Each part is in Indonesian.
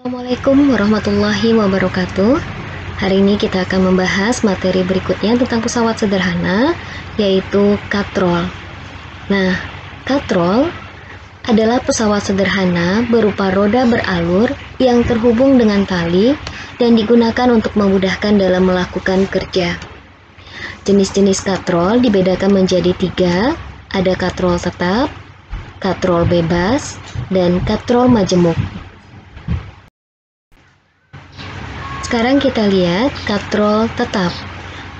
Assalamualaikum warahmatullahi wabarakatuh. Hari ini kita akan membahas materi berikutnya tentang pesawat sederhana, yaitu katrol. Nah, katrol adalah pesawat sederhana berupa roda beralur yang terhubung dengan tali dan digunakan untuk memudahkan dalam melakukan kerja. Jenis-jenis katrol dibedakan menjadi 3, ada katrol tetap, katrol bebas, dan katrol majemuk. Sekarang kita lihat katrol tetap.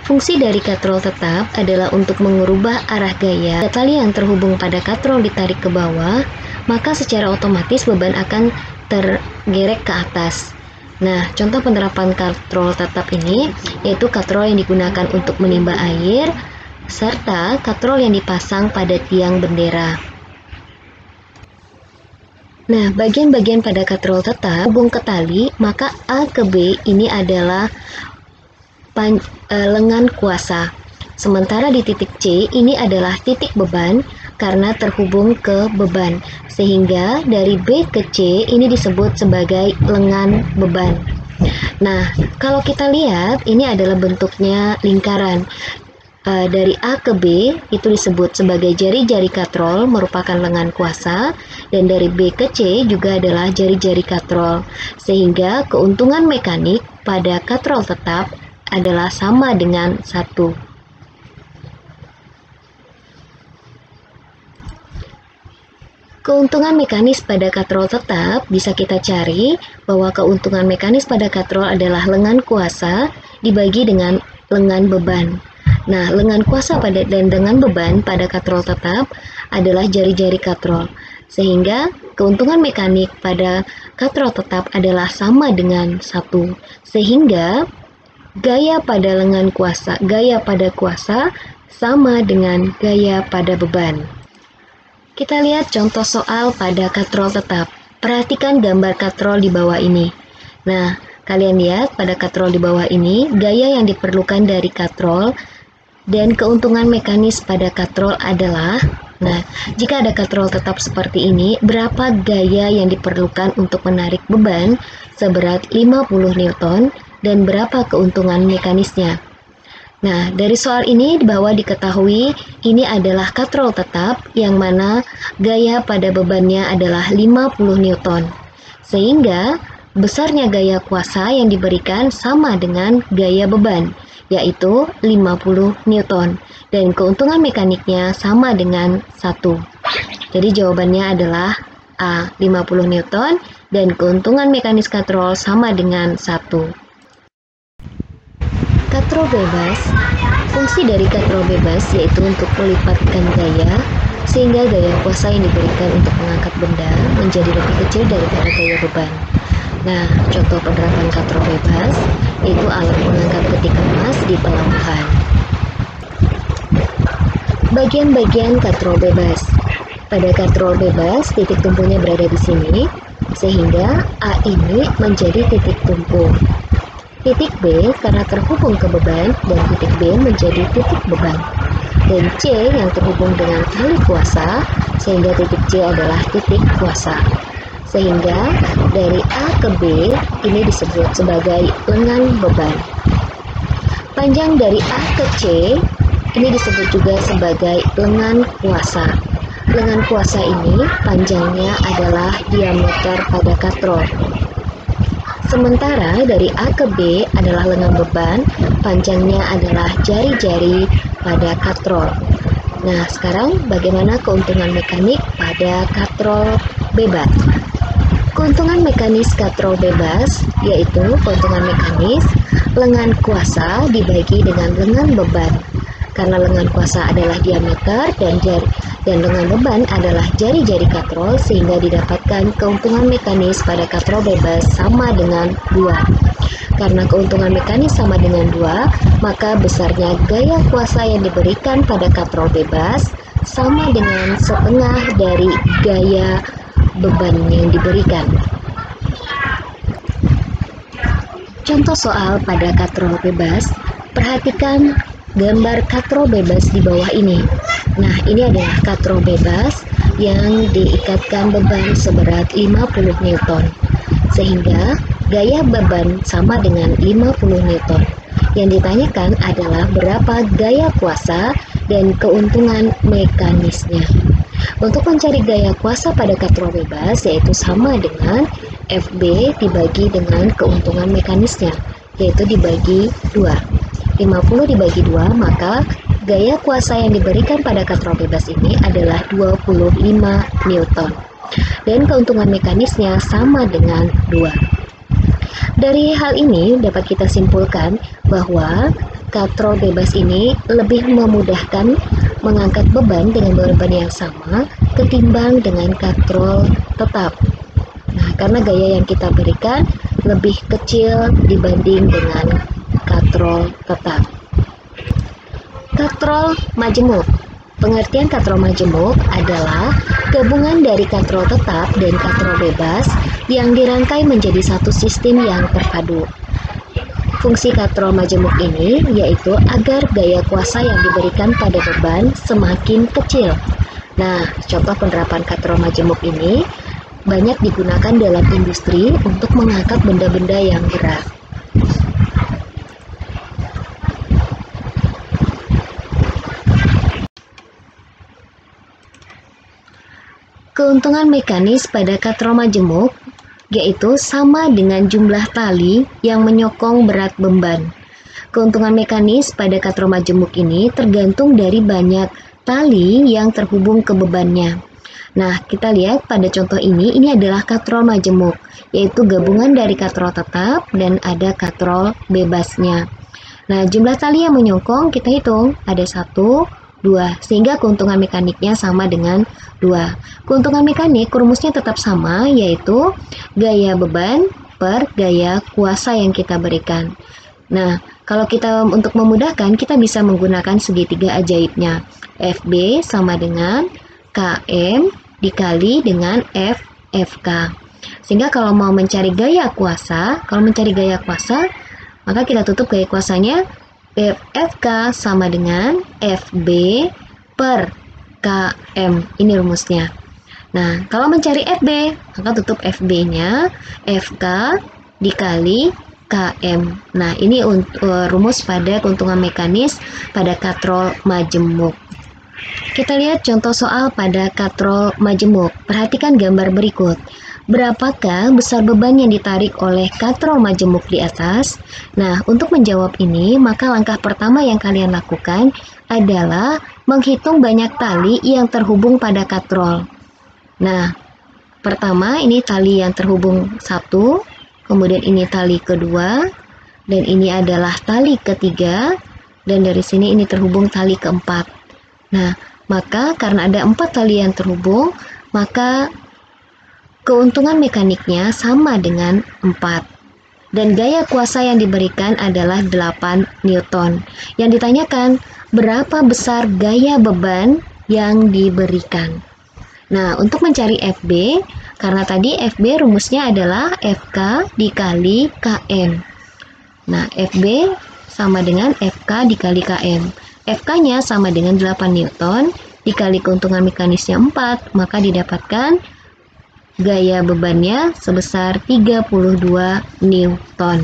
Fungsi dari katrol tetap adalah untuk mengubah arah gaya. Tali yang terhubung pada katrol ditarik ke bawah, maka secara otomatis beban akan tergerek ke atas. Nah, contoh penerapan katrol tetap ini yaitu katrol yang digunakan untuk menimba air, serta katrol yang dipasang pada tiang bendera. Nah, bagian-bagian pada katrol tetap hubung ke tali, maka A ke B ini adalah lengan kuasa. Sementara di titik C ini adalah titik beban karena terhubung ke beban. Sehingga dari B ke C ini disebut sebagai lengan beban. Nah, kalau kita lihat ini adalah bentuknya lingkaran. Dari A ke B itu disebut sebagai jari-jari katrol merupakan lengan kuasa, dan dari B ke C juga adalah jari-jari katrol, sehingga keuntungan mekanik pada katrol tetap adalah sama dengan 1. Keuntungan mekanis pada katrol tetap bisa kita cari bahwa keuntungan mekanis pada katrol adalah lengan kuasa dibagi dengan lengan beban. Nah, lengan kuasa dan lengan beban pada katrol tetap adalah jari-jari katrol, sehingga keuntungan mekanik pada katrol tetap adalah sama dengan 1. Sehingga gaya pada kuasa sama dengan gaya pada beban. Kita lihat contoh soal pada katrol tetap. Perhatikan gambar katrol di bawah ini. Nah, kalian lihat pada katrol di bawah ini, gaya yang diperlukan dari katrol dan keuntungan mekanis pada katrol adalah, nah, jika ada katrol tetap seperti ini, berapa gaya yang diperlukan untuk menarik beban seberat 50 Newton dan berapa keuntungan mekanisnya. Nah, dari soal ini di bawah diketahui ini adalah katrol tetap yang mana gaya pada bebannya adalah 50 Newton. Sehingga besarnya gaya kuasa yang diberikan sama dengan gaya beban, yaitu 50 Newton, dan keuntungan mekaniknya sama dengan 1. Jadi jawabannya adalah A, 50 Newton, dan keuntungan mekanis katrol sama dengan 1. Katrol bebas. Fungsi dari katrol bebas yaitu untuk melipatkan gaya, sehingga gaya kuasa yang diberikan untuk mengangkat benda menjadi lebih kecil daripada gaya beban. Nah, contoh penerapan katrol bebas yaitu alat mengangkat peti kemas di pelabuhan. Bagian-bagian katrol bebas. Pada katrol bebas, titik tumpunya berada di sini, sehingga A ini menjadi titik tumpu. Titik B karena terhubung ke beban, dan titik B menjadi titik beban. Dan C yang terhubung dengan tali kuasa, sehingga titik C adalah titik kuasa. Sehingga dari A ke B ini disebut sebagai lengan beban. Panjang dari A ke C ini disebut juga sebagai lengan kuasa. Lengan kuasa ini panjangnya adalah diameter pada katrol. Sementara dari A ke B adalah lengan beban, panjangnya adalah jari-jari pada katrol. Nah, sekarang bagaimana keuntungan mekanik pada katrol bebas? Keuntungan mekanis katrol bebas yaitu keuntungan mekanis lengan kuasa dibagi dengan lengan beban. Karena lengan kuasa adalah diameter dan lengan beban adalah jari-jari katrol, sehingga didapatkan keuntungan mekanis pada katrol bebas sama dengan 2. Karena keuntungan mekanis sama dengan 2, maka besarnya gaya kuasa yang diberikan pada katrol bebas sama dengan setengah dari gaya beban yang diberikan. Contoh soal pada katrol bebas, perhatikan gambar katrol bebas di bawah ini. Nah, ini adalah katrol bebas yang diikatkan beban seberat 50 Newton. sehingga gaya beban sama dengan 50 Newton. Yang ditanyakan adalah berapa gaya kuasa dan keuntungan mekanisnya. Untuk mencari gaya kuasa pada katrol bebas yaitu sama dengan FB dibagi dengan keuntungan mekanisnya, yaitu dibagi 2. 50 dibagi 2, maka gaya kuasa yang diberikan pada katrol bebas ini adalah 25 Newton. Dan keuntungan mekanisnya sama dengan 2. Dari hal ini dapat kita simpulkan bahwa katrol bebas ini lebih memudahkan mengangkat beban dengan beban yang sama ketimbang dengan katrol tetap. Nah, karena gaya yang kita berikan lebih kecil dibanding dengan katrol tetap. Katrol majemuk. Pengertian katrol majemuk adalah gabungan dari katrol tetap dan katrol bebas yang dirangkai menjadi satu sistem yang terpadu. Fungsi katrol majemuk ini yaitu agar gaya kuasa yang diberikan pada beban semakin kecil. Nah, contoh penerapan katrol majemuk ini banyak digunakan dalam industri untuk mengangkat benda-benda yang berat. Keuntungan mekanis pada katrol majemuk yaitu sama dengan jumlah tali yang menyokong berat beban. Keuntungan mekanis pada katrol majemuk ini tergantung dari banyak tali yang terhubung ke bebannya. Nah, kita lihat pada contoh ini adalah katrol majemuk, yaitu gabungan dari katrol tetap dan ada katrol bebasnya. Nah, jumlah tali yang menyokong kita hitung, ada 1, 2, sehingga keuntungan mekaniknya sama dengan 2. Keuntungan mekanik rumusnya tetap sama, yaitu gaya beban per gaya kuasa yang kita berikan. Nah, kalau kita untuk memudahkan, kita bisa menggunakan segitiga ajaibnya. FB sama dengan KM dikali dengan FK. Sehingga kalau mau mencari gaya kuasa, maka kita tutup gaya kuasanya FK sama dengan FB per KM. Ini rumusnya. Nah, kalau mencari FB, maka tutup FB-nya FK dikali KM. Nah, ini rumus pada keuntungan mekanis pada katrol majemuk. Kita lihat contoh soal pada katrol majemuk. Perhatikan gambar berikut. Berapakah besar beban yang ditarik oleh katrol majemuk di atas? Nah, untuk menjawab ini, maka langkah pertama yang kalian lakukan adalah menghitung banyak tali yang terhubung pada katrol. Nah, pertama ini tali yang terhubung 1, kemudian ini tali kedua, dan ini adalah tali ketiga, dan dari sini ini terhubung tali keempat. Nah, maka karena ada 4 tali yang terhubung, maka keuntungan mekaniknya sama dengan 4. Dan gaya kuasa yang diberikan adalah 8 Newton. Yang ditanyakan, berapa besar gaya beban yang diberikan? Nah, untuk mencari FB, karena tadi FB rumusnya adalah FK dikali KM. Nah, FB sama dengan FK dikali KM. FK-nya sama dengan 8 Newton, dikali keuntungan mekanisnya 4, maka didapatkan gaya bebannya sebesar 32 Newton.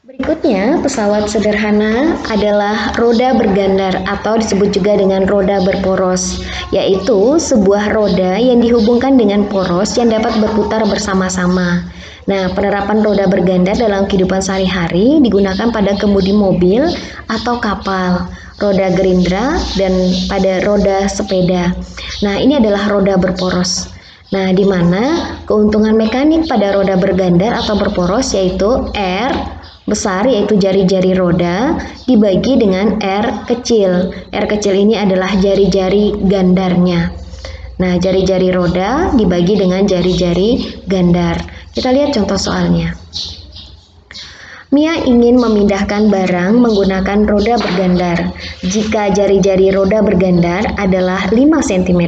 Berikutnya, pesawat sederhana adalah roda bergandar atau disebut juga dengan roda berporos, yaitu sebuah roda yang dihubungkan dengan poros yang dapat berputar bersama-sama. Nah, penerapan roda bergandar dalam kehidupan sehari-hari digunakan pada kemudi mobil atau kapal, roda gerindra, dan pada roda sepeda. Nah, ini adalah roda berporos. Nah, di mana keuntungan mekanik pada roda bergandar atau berporos yaitu R besar, yaitu jari-jari roda, dibagi dengan R kecil. R kecil ini adalah jari-jari gandarnya. Nah, jari-jari roda dibagi dengan jari-jari gandar. Kita lihat contoh soalnya. Mia ingin memindahkan barang menggunakan roda bergandar. Jika jari-jari roda bergandar adalah 5 cm,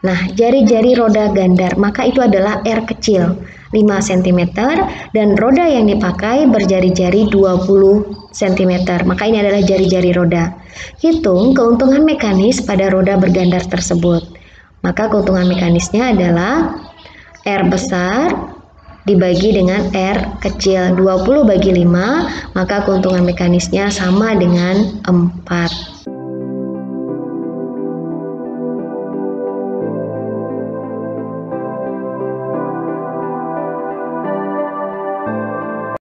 nah jari-jari roda gandar maka itu adalah R kecil, 5 cm, dan roda yang dipakai berjari-jari 20 cm, maka ini adalah jari-jari roda. Hitung keuntungan mekanis pada roda bergandar tersebut. Maka keuntungan mekanisnya adalah R besar dibagi dengan R kecil. 20 bagi 5, maka keuntungan mekanisnya sama dengan 4.